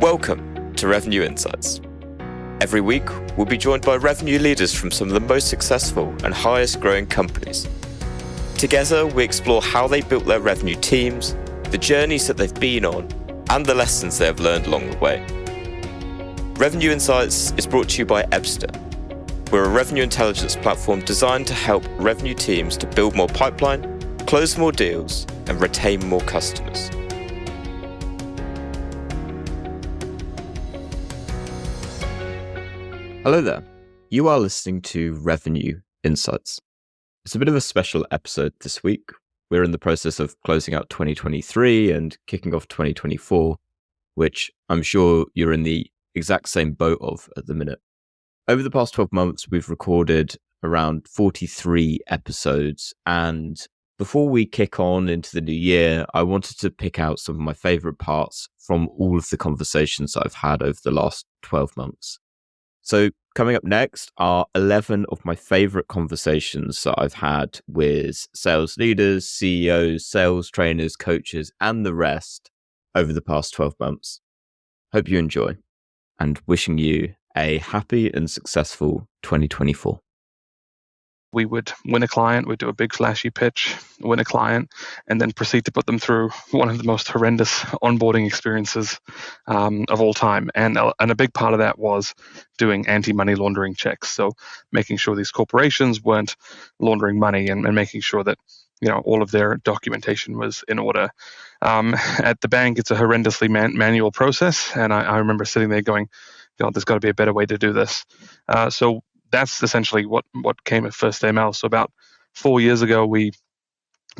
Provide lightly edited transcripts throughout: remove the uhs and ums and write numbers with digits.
Welcome to Revenue Insights. Every week, we'll be joined by revenue leaders from some of the most successful and highest growing companies. Together, we explore how they built their revenue teams, the journeys that they've been on, and the lessons they have learned along the way. Revenue Insights is brought to you by Ebster. We're a revenue intelligence platform designed to help revenue teams to build more pipeline, close more deals, and retain more customers. Hello there. You are listening to Revenue Insights. It's a bit of a special episode this week. We're in the process of closing out 2023 and kicking off 2024, which I'm sure you're in the exact same boat of at the minute. Over the past 12 months, we've recorded around 43 episodes, and before we kick on into the new year, I wanted to pick out some of my favorite parts from all of the conversations that I've had over the last 12 months. So coming up next are 11 of my favorite conversations that I've had with sales leaders, CEOs, sales trainers, coaches, and the rest over the past 12 months. Hope you enjoy, and wishing you a happy and successful 2024. We would win a client, we'd do a big flashy pitch, win a client, and then proceed to put them through one of the most horrendous onboarding experiences of all time. And a big part of that was doing anti-money laundering checks. So making sure these corporations weren't laundering money and making sure that all of their documentation was in order. At the bank, it's a horrendously manual process. And I remember sitting there going, there's got to be a better way to do this. So that's essentially what came at First AML. So about 4 years ago, we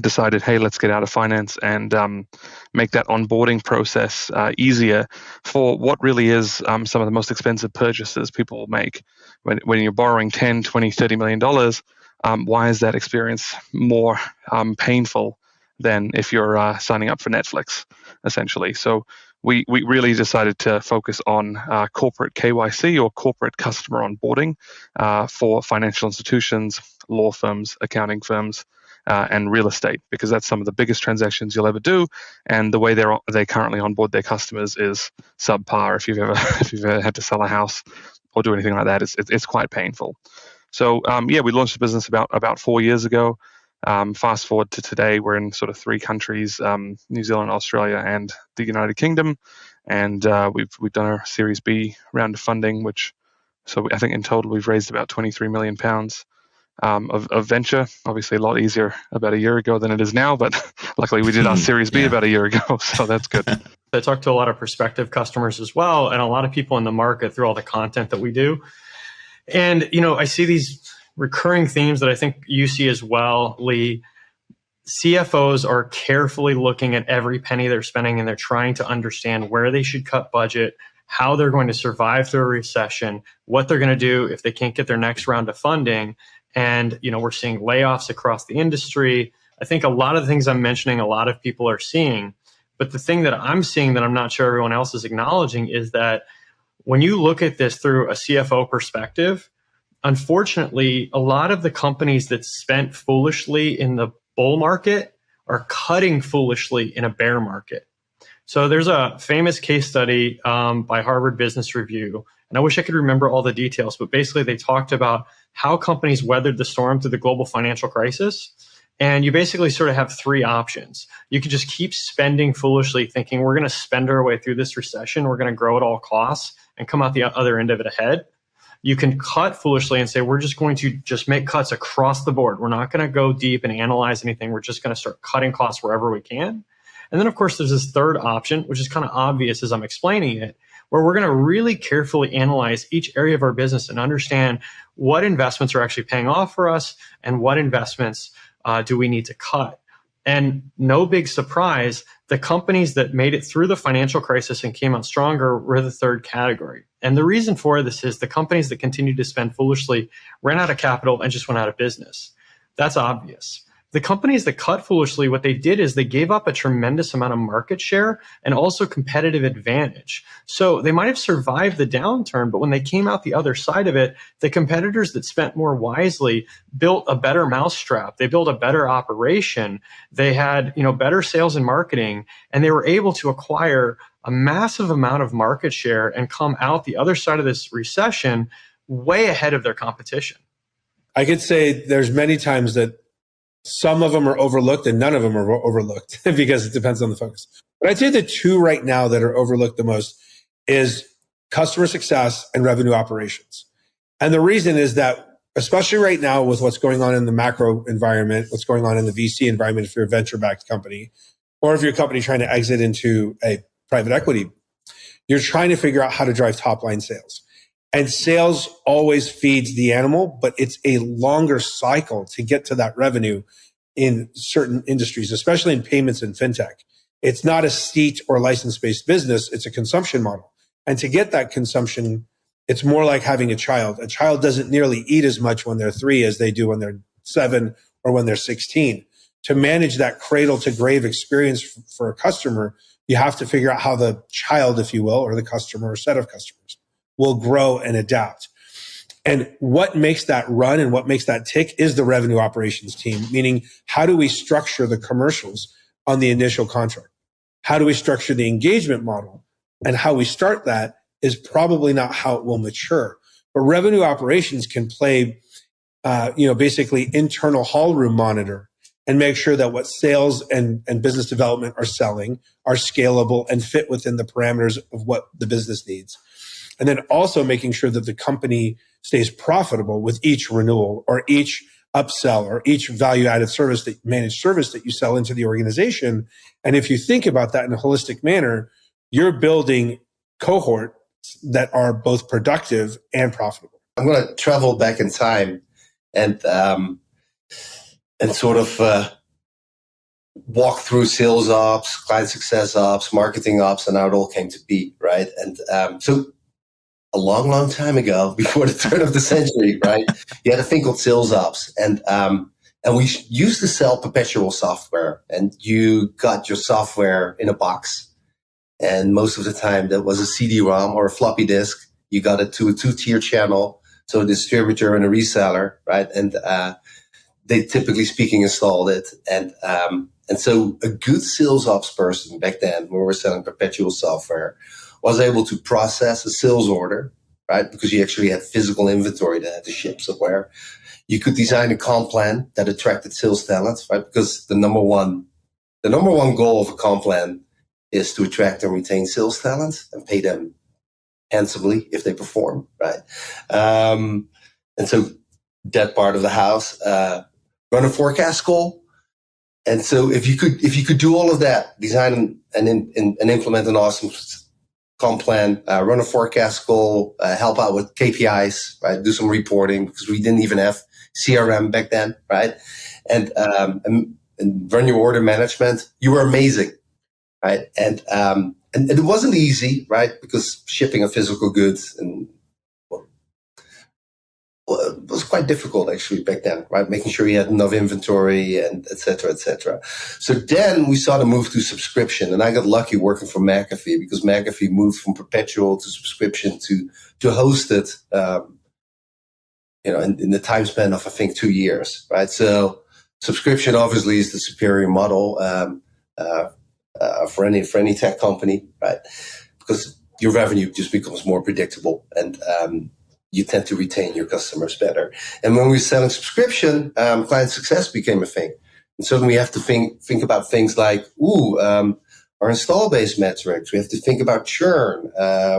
decided, hey, let's get out of finance and make that onboarding process easier for what really is some of the most expensive purchases people make. When you're borrowing 10, 20, $30 million, why is that experience more painful than if you're signing up for Netflix, essentially? So we really decided to focus on corporate KYC, or corporate customer onboarding, for financial institutions, law firms, accounting firms, and real estate, because that's some of the biggest transactions you'll ever do, and the way they currently onboard their customers is subpar. If you've ever had to sell a house or do anything like that, it's quite painful. So we launched the business about 4 years ago. Fast forward to today, we're in sort of 3 countries, New Zealand, Australia, and the United Kingdom. And we've done our Series B round of funding, I think in total we've raised about £23 million of venture. Obviously a lot easier about a year ago than it is now, but luckily we did our Series B about a year ago, so that's good. I talked to a lot of prospective customers as well, and a lot of people in the market through all the content that we do. And, I see these recurring themes that I think you see as well, Lee. CFOs are carefully looking at every penny they're spending, and they're trying to understand where they should cut budget, how they're going to survive through a recession, what they're going to do if they can't get their next round of funding. And, we're seeing layoffs across the industry. I think a lot of the things I'm mentioning, a lot of people are seeing. But the thing that I'm seeing that I'm not sure everyone else is acknowledging is that when you look at this through a CFO perspective, unfortunately, a lot of the companies that spent foolishly in the bull market are cutting foolishly in a bear market. So there's a famous case study by Harvard Business Review, and I wish I could remember all the details, but basically they talked about how companies weathered the storm through the global financial crisis. And you basically sort of have 3 options. You can just keep spending foolishly, thinking we're going to spend our way through this recession, we're going to grow at all costs and come out the other end of it ahead. You can cut foolishly and say, we're just going to just make cuts across the board. We're not going to go deep and analyze anything. We're just going to start cutting costs wherever we can. And then, of course, there's this third option, which is kind of obvious as I'm explaining it, where we're going to really carefully analyze each area of our business and understand what investments are actually paying off for us and what investments do we need to cut. And no big surprise, the companies that made it through the financial crisis and came out stronger were the third category. And the reason for this is the companies that continued to spend foolishly ran out of capital and just went out of business. That's obvious. the companies that cut foolishly, what they did is they gave up a tremendous amount of market share and also competitive advantage. So they might have survived the downturn, but when they came out the other side of it, the competitors that spent more wisely built a better mousetrap. They built a better operation. They had, better sales and marketing, and they were able to acquire a massive amount of market share and come out the other side of this recession way ahead of their competition. I could say there's many times that some of them are overlooked and none of them are overlooked because it depends on the focus. But I'd say the two right now that are overlooked the most is customer success and revenue operations. And the reason is that, especially right now with what's going on in the macro environment, what's going on in the VC environment, if you're a venture-backed company, or if you're a company trying to exit into a private equity, you're trying to figure out how to drive top-line sales. And sales always feeds the animal, but it's a longer cycle to get to that revenue in certain industries, especially in payments and fintech. It's not a seat or license-based business. It's a consumption model. And to get that consumption, it's more like having a child. A child doesn't nearly eat as much when they're 3 as they do when they're 7 or when they're 16. To manage that cradle to grave experience for a customer, you have to figure out how the child, if you will, or the customer or set of customers will grow and adapt. And what makes that run and what makes that tick is the revenue operations team, meaning how do we structure the commercials on the initial contract? How do we structure the engagement model? And how we start that is probably not how it will mature. But revenue operations can play, basically internal hall room monitor and make sure that what sales and business development are selling are scalable and fit within the parameters of what the business needs. And then also making sure that the company stays profitable with each renewal or each upsell or each value-added service, managed service that you sell into the organization. And if you think about that in a holistic manner, you're building cohorts that are both productive and profitable. I'm going to travel back in time and sort of walk through sales ops, client success ops, marketing ops, and how it all came to be, right? And so a long, long time ago, before the turn of the century, right, you had a thing called sales ops, and we used to sell perpetual software, and you got your software in a box, and most of the time that was a CD-ROM or a floppy disk. You got it to a 2-tier channel, so a distributor and a reseller, right, and they typically speaking installed it, and so a good sales ops person back then, when we were selling perpetual software, was able to process a sales order, right? Because you actually had physical inventory that had to ship somewhere. You could design a comp plan that attracted sales talent, right? Because the number one goal of a comp plan is to attract and retain sales talent and pay them handsomely if they perform, right? And so that part of the house, run a forecast goal. And so if you could do all of that, design and implement an awesome comp plan, run a forecast goal, help out with KPIs, right? Do some reporting because we didn't even have CRM back then, right? And run your order management. You were amazing, right? And it wasn't easy, right? Because shipping a physical goods and it was quite difficult actually back then, right? Making sure you had enough inventory and et cetera, et cetera. So then we saw the move to subscription, and I got lucky working for McAfee because McAfee moved from perpetual to subscription to hosted, in the time span of I think 2 years, right? So subscription obviously is the superior model for any tech company, right? Because your revenue just becomes more predictable and you tend to retain your customers better. And when we were selling subscription, client success became a thing. And so then we have to think about things like, our install base metrics. We have to think about churn.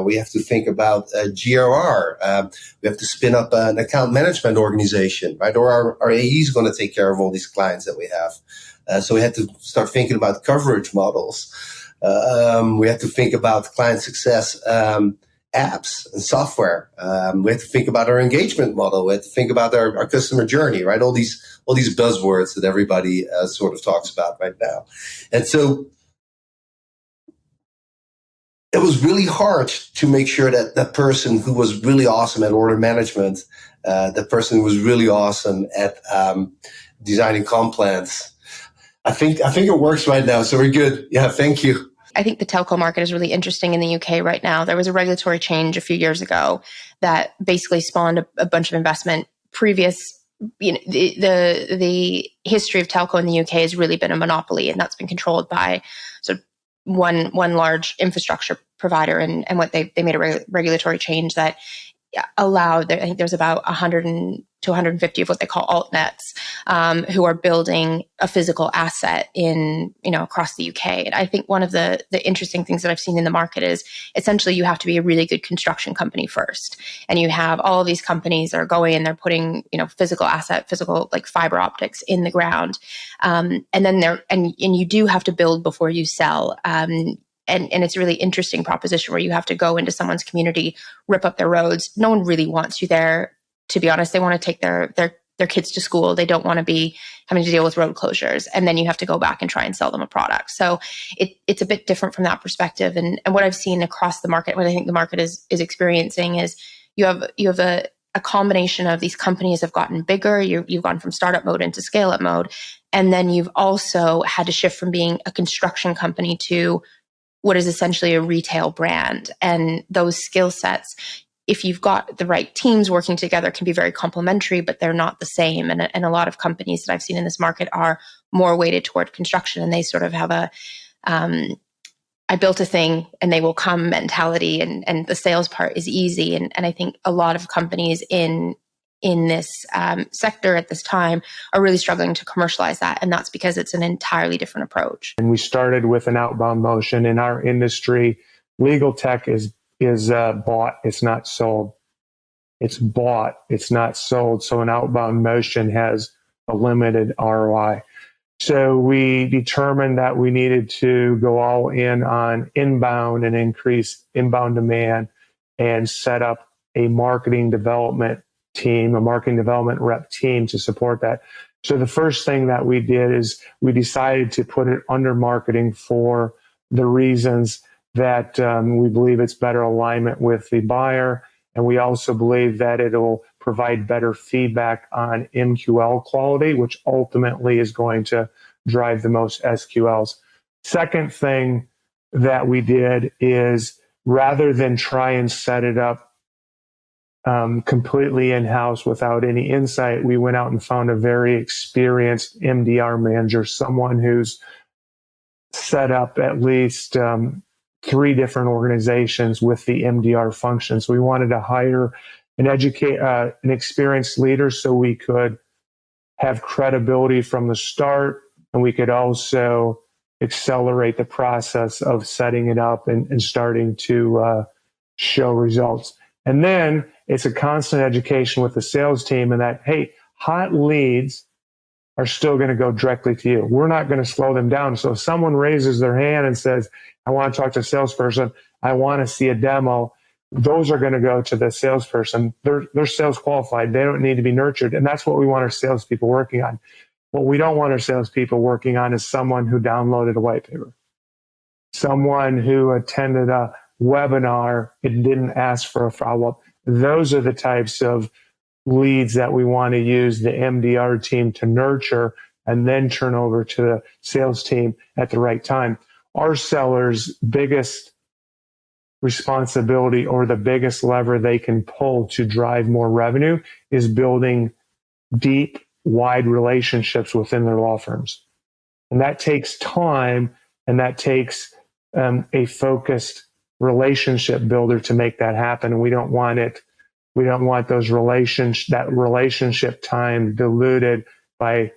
We have to think about GRR. We have to spin up an account management organization, right? Or our AE is going to take care of all these clients that we have. So we had to start thinking about coverage models. We have to think about client success apps and software. We have to think about our engagement model. We have to think about our customer journey, right? All these buzzwords that everybody sort of talks about right now. And so it was really hard to make sure that that person who was really awesome at order management, that person who was really awesome at designing comp plans, I think it works right now, so we're good. Yeah, thank you. I think the telco market is really interesting in the UK right now. There was a regulatory change a few years ago that basically spawned a bunch of investment. The history of telco in the UK has really been a monopoly, and that's been controlled by sort of one large infrastructure provider. And what they made a regulatory change that allowed, I think there's about 100 to 150 of what they call altnets, who are building a physical asset across the UK. And I think one of the interesting things that I've seen in the market is essentially you have to be a really good construction company first. And you have all of these companies that are going and they're putting, physical like fiber optics in the ground. And then and you do have to build before you sell. And it's a really interesting proposition where you have to go into someone's community, rip up their roads. No one really wants you there, to be honest. They want to take their kids to school. They don't want to be having to deal with road closures. And then you have to go back and try and sell them a product. So it's a bit different from that perspective. And what I've seen across the market, what I think the market is experiencing is you have a combination of these companies have gotten bigger. You've gone from startup mode into scale up mode. And then you've also had to shift from being a construction company to what is essentially a retail brand. And those skill sets, if you've got the right teams working together, can be very complementary, but they're not the same. And a lot of companies that I've seen in this market are more weighted toward construction, and they sort of have I built a thing and they will come mentality, and the sales part is easy. And I think a lot of companies in this sector at this time are really struggling to commercialize that. And that's because it's an entirely different approach. And we started with an outbound motion. In our industry, legal tech is bought, it's not sold. It's bought, it's not sold. So an outbound motion has a limited ROI. So we determined that we needed to go all in on inbound and increase inbound demand and set up a marketing development team, a marketing development rep team to support that. So the first thing that we did is we decided to put it under marketing for the reasons that we believe it's better alignment with the buyer. And we also believe that it'll provide better feedback on MQL quality, which ultimately is going to drive the most SQLs. Second thing that we did is rather than try and set it up completely in-house without any insight, we went out and found a very experienced MDR manager, someone who's set up at least 3 different organizations with the MDR function. So we wanted to hire an experienced leader so we could have credibility from the start, and we could also accelerate the process of setting it up and starting to show results. And then it's a constant education with the sales team and that, hey, hot leads are still going to go directly to you. We're not going to slow them down. So if someone raises their hand and says, I want to talk to a salesperson, I want to see a demo, those are going to go to the salesperson. They're sales qualified. They don't need to be nurtured. And that's what we want our salespeople working on. What we don't want our salespeople working on is someone who downloaded a white paper, someone who attended a webinar and didn't ask for a follow-up. Those are the types of leads that we want to use the MDR team to nurture and then turn over to the sales team at the right time. Our sellers' biggest responsibility or the biggest lever they can pull to drive more revenue is building deep, wide relationships within their law firms. And that takes time, and that takes a focused relationship builder to make that happen. And we don't want that relationship time diluted by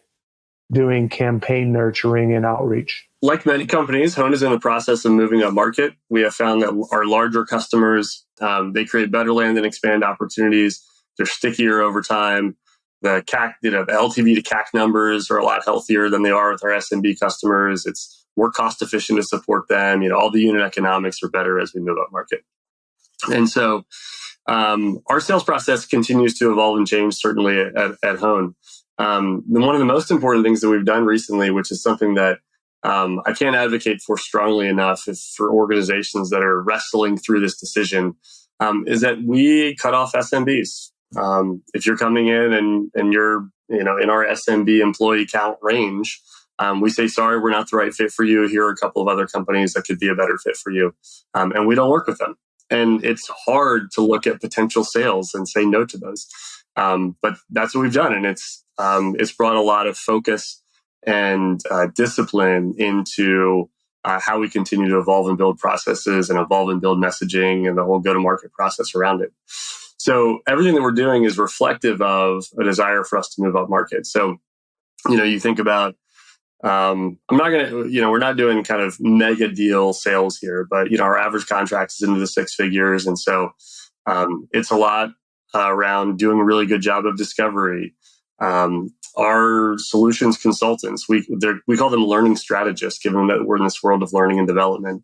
doing campaign nurturing and outreach. Like many companies, Hone is in the process of moving up market. We have found that our larger customers, they create better land and expand opportunities. They're stickier over time. The CAC, the LTV to CAC numbers are a lot healthier than they are with our SMB customers. It's more cost efficient to support them. All the unit economics are better as we move up market. And so our sales process continues to evolve and change, certainly at Hone. One of the most important things that we've done recently, which is something that I can't advocate for strongly enough for organizations that are wrestling through this decision, is that we cut off SMBs. If you're coming in and you're in our SMB employee count range, We say, sorry, we're not the right fit for you. Here are a couple of other companies that could be a better fit for you. And we don't work with them. And it's hard to look at potential sales and say no to those. But that's what we've done. And it's brought a lot of focus and discipline into how we continue to evolve and build processes and evolve and build messaging and the whole go-to-market process around it. So everything that we're doing is reflective of a desire for us to move up market. So, you think about, I'm not going to, we're not doing kind of mega deal sales here, but, our average contract is into the six figures. And so it's a lot around doing a really good job of discovery. Our solutions consultants, we call them learning strategists, given that we're in this world of learning and development.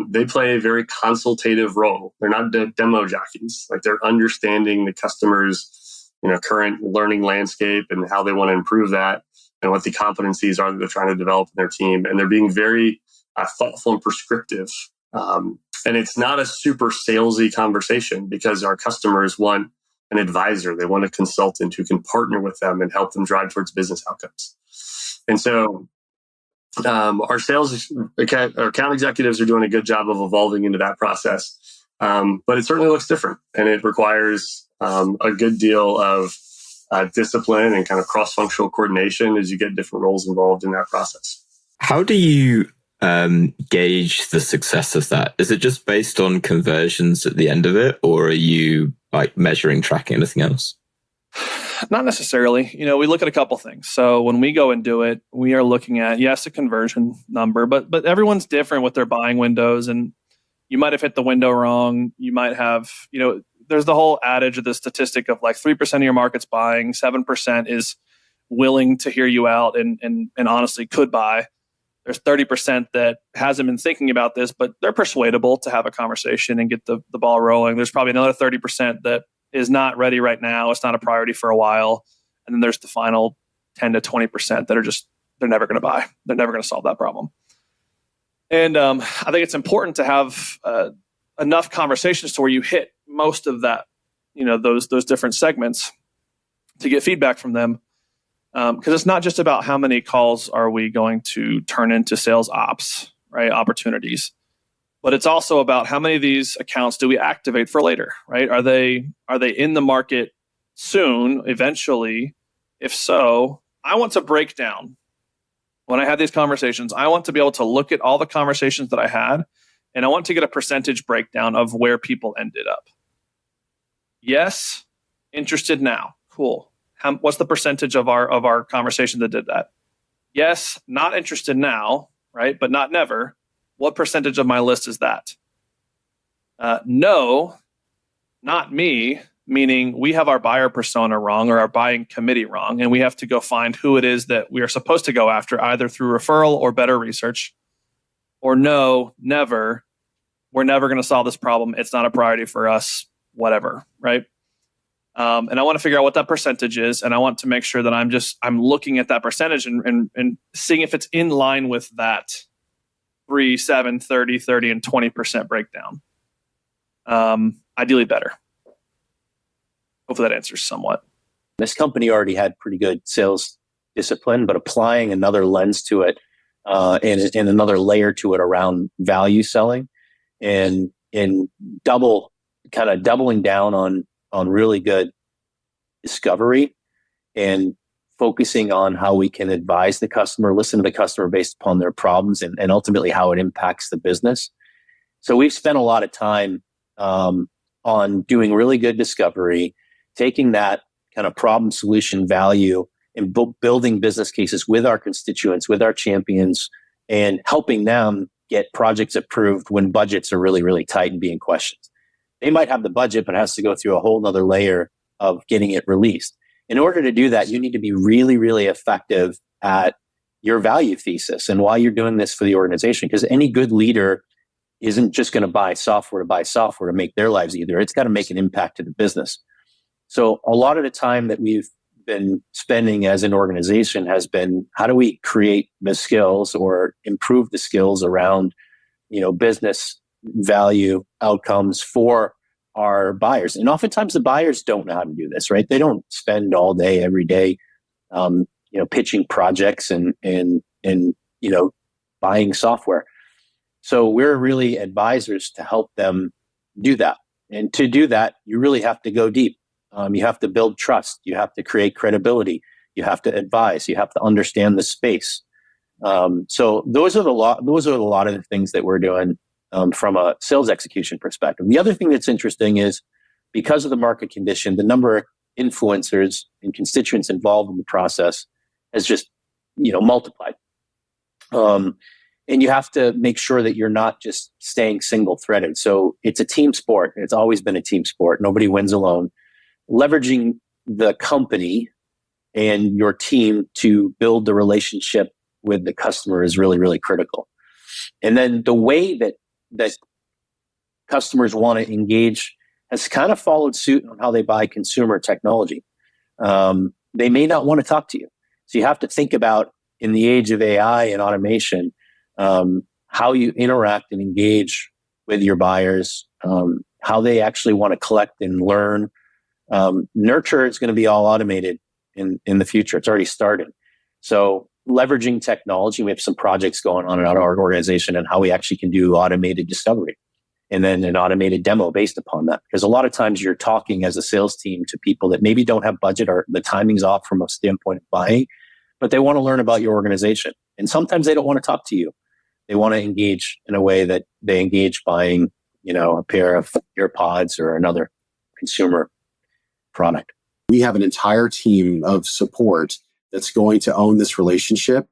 They play a very consultative role. They're not demo jockeys. Like, they're understanding the customer's, current learning landscape and how they want to improve that and what the competencies are that they're trying to develop in their team. And they're being very thoughtful and prescriptive. And it's not a super salesy conversation, because our customers want an advisor. They want a consultant who can partner with them and help them drive towards business outcomes. And so our account executives are doing a good job of evolving into that process. But it certainly looks different, and it requires a good deal of discipline and kind of cross-functional coordination as you get different roles involved in that process. How do you gauge the success of that? Is it just based on conversions at the end of it, or are you measuring, tracking anything else? Not necessarily. We look at a couple things. So when we go and do it, we are looking at, yes, a conversion number, but everyone's different with their buying windows, and you might have hit the window wrong. You might have, there's the whole adage of the statistic of 3% of your market's buying, 7% is willing to hear you out and honestly could buy. There's 30% that hasn't been thinking about this, but they're persuadable to have a conversation and get the ball rolling. There's probably another 30% that is not ready right now. It's not a priority for a while. And then there's the final 10 to 20% that are they're never going to buy. They're never going to solve that problem. And I think it's important to have enough conversations to where you hit most of that, those different segments, to get feedback from them. Because it's not just about how many calls are we going to turn into sales ops, right? Opportunities. But it's also about how many of these accounts do we activate for later, right? Are they in the market soon, eventually? If so, I want to break down. When I have these conversations, I want to be able to look at all the conversations that I had, and I want to get a percentage breakdown of where people ended up. Yes, interested now. Cool. What's the percentage of our conversation that did that? Yes, not interested now, right? But not never. What percentage of my list is that? No, not me, meaning we have our buyer persona wrong or our buying committee wrong, and we have to go find who it is that we are supposed to go after, either through referral or better research. Or no, never. We're never going to solve this problem. It's not a priority for us, whatever, right? And I want to figure out what that percentage is, and I want to make sure that I'm looking at that percentage and seeing if it's in line with that 3, 7, 30, 30, and 20% breakdown. Ideally better. Hopefully that answers somewhat. This company already had pretty good sales discipline, but applying another lens to it and another layer to it around value selling and doubling down on really good discovery and focusing on how we can advise the customer, listen to the customer based upon their problems and ultimately how it impacts the business. So we've spent a lot of time on doing really good discovery, taking that kind of problem solution value and building business cases with our constituents, with our champions, and helping them get projects approved when budgets are really, really tight and being questioned. They might have the budget, but it has to go through a whole nother layer of getting it released. In order to do that, you need to be really, really effective at your value thesis and why you're doing this for the organization. Because any good leader isn't just going to buy software to make their lives easier. It's got to make an impact to the business. So a lot of the time that we've been spending as an organization has been, how do we create the skills or improve the skills around, business value outcomes for our buyers? And oftentimes the buyers don't know how to do this, right? They don't spend all day, every day, pitching projects and in buying software. So we're really advisors to help them do that. And to do that, you really have to go deep. You have to build trust. You have to create credibility. You have to advise. You have to understand the space. So those are a lot of the things that we're doing from a sales execution perspective. The other thing that's interesting is because of the market condition, the number of influencers and constituents involved in the process has just multiplied. And you have to make sure that you're not just staying single-threaded. So it's a team sport. It's always been a team sport. Nobody wins alone. Leveraging the company and your team to build the relationship with the customer is really, really critical. And then the way that customers want to engage has kind of followed suit on how they buy consumer technology. They may not want to talk to you. So you have to think about, in the age of AI and automation, how you interact and engage with your buyers, how they actually want to collect and learn. Nurture is going to be all automated in the future. It's already started. So leveraging technology, we have some projects going on in our organization and how we actually can do automated discovery and then an automated demo based upon that. Because a lot of times you're talking as a sales team to people that maybe don't have budget or the timing's off from a standpoint of buying, but they want to learn about your organization. And sometimes they don't want to talk to you. They want to engage in a way that they engage buying, a pair of AirPods or another consumer product. We have an entire team of support that's going to own this relationship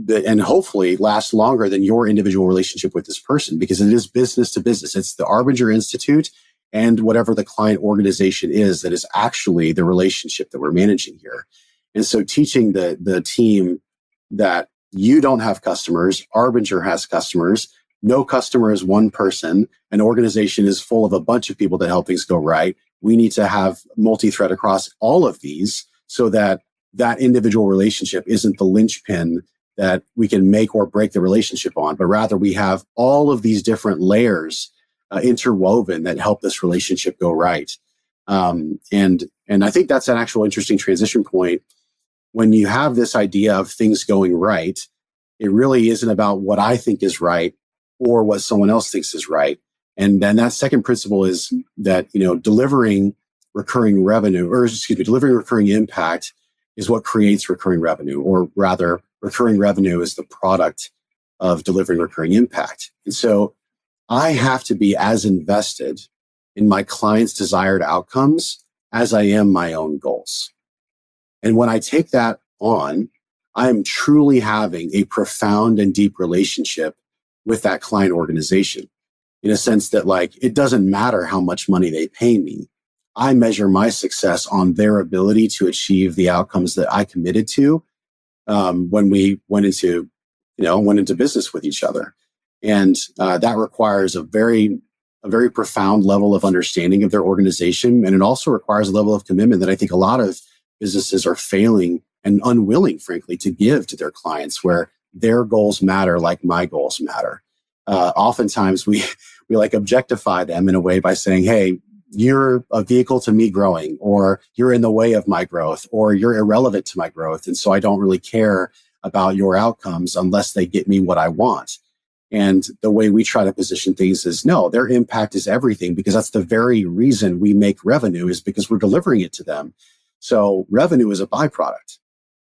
and hopefully last longer than your individual relationship with this person, because it is business to business. It's the Arbinger Institute and whatever the client organization is that is actually the relationship that we're managing here. And so teaching the team that you don't have customers, Arbinger has customers, no customer is one person, an organization is full of a bunch of people that help things go right. We need to have multi-thread across all of these so that individual relationship isn't the linchpin that we can make or break the relationship on, but rather we have all of these different layers interwoven that help this relationship go right. And I think that's an actual interesting transition point. When you have this idea of things going right, it really isn't about what I think is right or what someone else thinks is right. And then that second principle is that, delivering recurring impact is what creates recurring revenue, or rather recurring revenue is the product of delivering recurring impact. And so I have to be as invested in my client's desired outcomes as I am my own goals. And when I take that on, I am truly having a profound and deep relationship with that client organization, in a sense that it doesn't matter how much money they pay me. I measure my success on their ability to achieve the outcomes that I committed to when we went into business with each other. And that requires a very profound level of understanding of their organization. And it also requires a level of commitment that I think a lot of businesses are failing and unwilling, frankly, to give to their clients, where their goals matter like my goals matter. Oftentimes we objectify them in a way by saying, hey, you're a vehicle to me growing, or you're in the way of my growth, or you're irrelevant to my growth. And so I don't really care about your outcomes unless they get me what I want. And the way we try to position things is, no, their impact is everything, because that's the very reason we make revenue, is because we're delivering it to them. So revenue is a byproduct,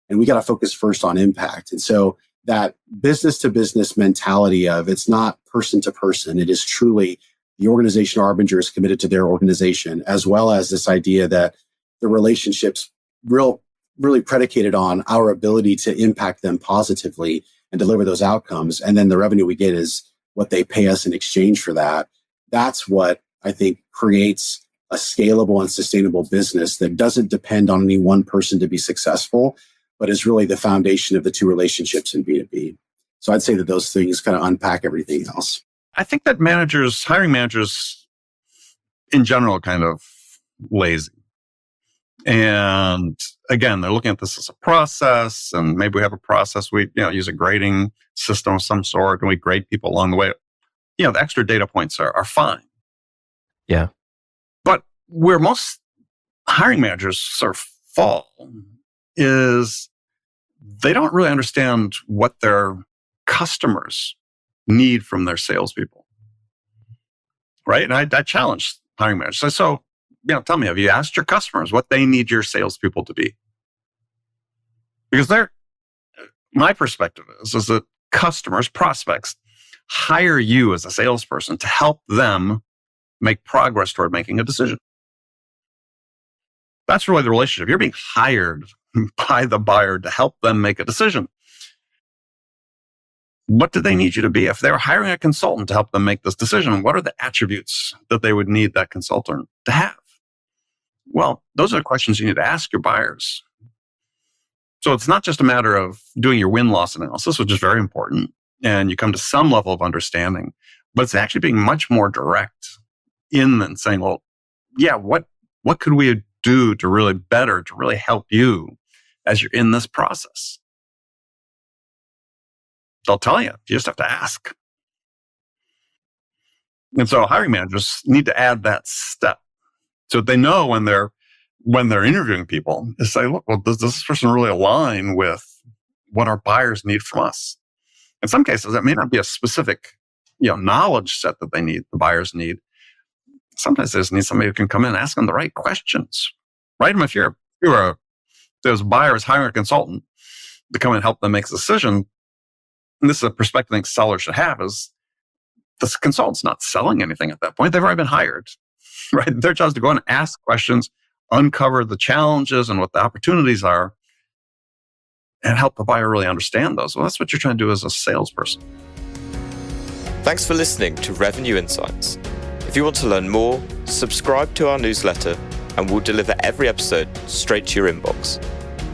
and we got to focus first on impact. And so that business to business mentality of, it's not person to person, it is truly the organization Arbinger is committed to their organization, as well as this idea that the relationship's really predicated on our ability to impact them positively and deliver those outcomes. And then the revenue we get is what they pay us in exchange for that. That's what I think creates a scalable and sustainable business that doesn't depend on any one person to be successful, but is really the foundation of the two relationships in B2B. So I'd say that those things kind of unpack everything else. I think that hiring managers in general, are kind of lazy. And again, they're looking at this as a process, and maybe we have a process. We use a grading system of some sort, and we grade people along the way. The extra data points are fine. Yeah. But where most hiring managers sort of fall is they don't really understand what their customers need from their salespeople. Right? And I challenged hiring managers. So, tell me, have you asked your customers what they need your salespeople to be? Because my perspective is that customers, prospects, hire you as a salesperson to help them make progress toward making a decision. That's really the relationship. You're being hired by the buyer to help them make a decision. What do they need you to be? If they were hiring a consultant to help them make this decision, what are the attributes that they would need that consultant to have? Well, those are the questions you need to ask your buyers. So it's not just a matter of doing your win-loss analysis, which is very important, and you come to some level of understanding, but it's actually being much more direct in and saying, well, yeah, what could we do to really help you as you're in this process? They'll tell you. You just have to ask. And so hiring managers need to add that step so that they know when they're interviewing people, is say, look, well, does this person really align with what our buyers need from us? In some cases, it may not be a specific, knowledge set that the buyers need. Sometimes they just need somebody who can come in and ask them the right questions. Right? I mean, if there's a buyer is hiring a consultant to come and help them make a decision, and this is a perspective I think sellers should have, is the consultant's not selling anything at that point. They've already been hired, right? Their job is to go and ask questions, uncover the challenges and what the opportunities are, and help the buyer really understand those. Well, that's what you're trying to do as a salesperson. Thanks for listening to Revenue Insights. If you want to learn more, subscribe to our newsletter and we'll deliver every episode straight to your inbox.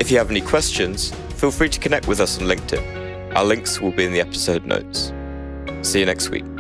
If you have any questions, feel free to connect with us on LinkedIn. Our links will be in the episode notes. See you next week.